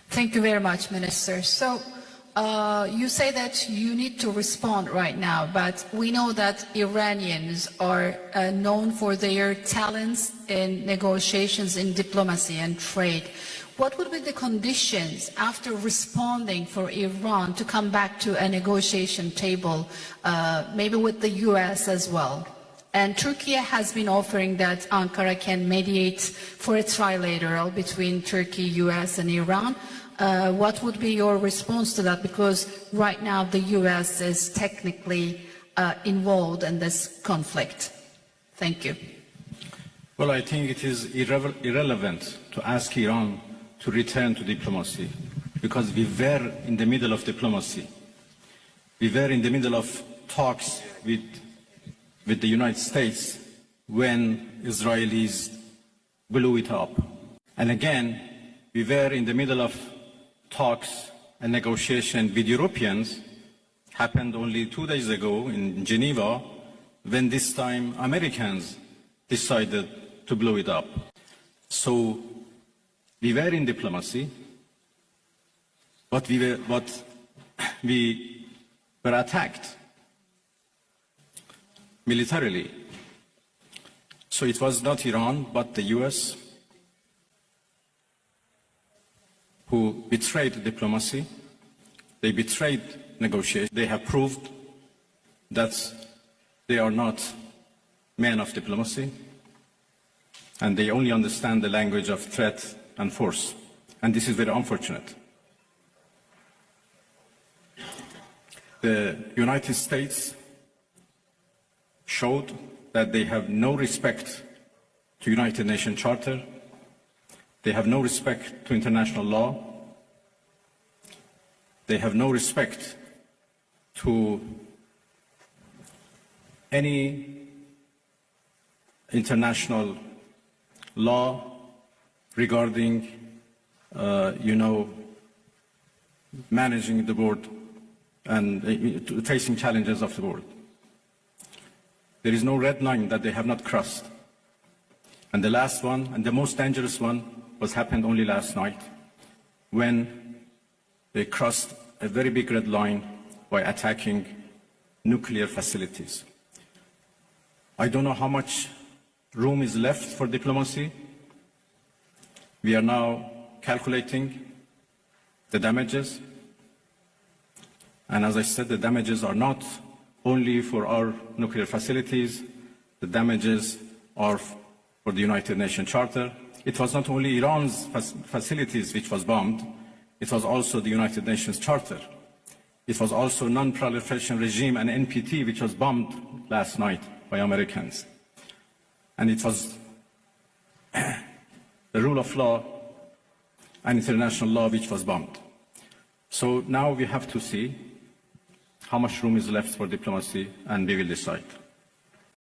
Thank you very much, Minister. So you say that you need to respond right now, but we know that Iranians are known for their talents in negotiations in diplomacy and trade. What would be the conditions after responding for Iran to come back to a negotiation table, maybe with the US as well? And Turkey has been offering that Ankara can mediate for a trilateral between Turkey, US and Iran. What would be your response to that? Because right now the US is technically involved in this conflict. Thank you. Well, I think it is irrelevant to ask Iran to return to diplomacy, because we were in the middle of diplomacy. We were in the middle of talks with the United States when Israelis blew it up. And again, we were in the middle of talks and negotiation with Europeans, happened only 2 days ago in Geneva, when this time Americans decided to blow it up. So we were in diplomacy, but we were attacked militarily. So it was not Iran, but the US who betrayed diplomacy. They betrayed negotiation. They have proved that they are not men of diplomacy, and they only understand the language of threat and force. And this is very unfortunate. The United States showed that they have no respect to United Nations Charter. They have no respect to international law. They have no respect to any international law regarding, managing the world and facing challenges of the world. There is no red line that they have not crossed. And the last one, and the most dangerous one, happened only last night, when they crossed a very big red line by attacking nuclear facilities. I don't know how much room is left for diplomacy. We are now calculating the damages. And as I said, the damages are not only for our nuclear facilities, the damages are for the United Nations Charter. It was not only Iran's facilities which was bombed, it was also the United Nations Charter. It was also Non-Proliferation Regime and NPT, which was bombed last night by Americans. And it was the rule of law and international law which was bombed. So now we have to see how much room is left for diplomacy, and we will decide.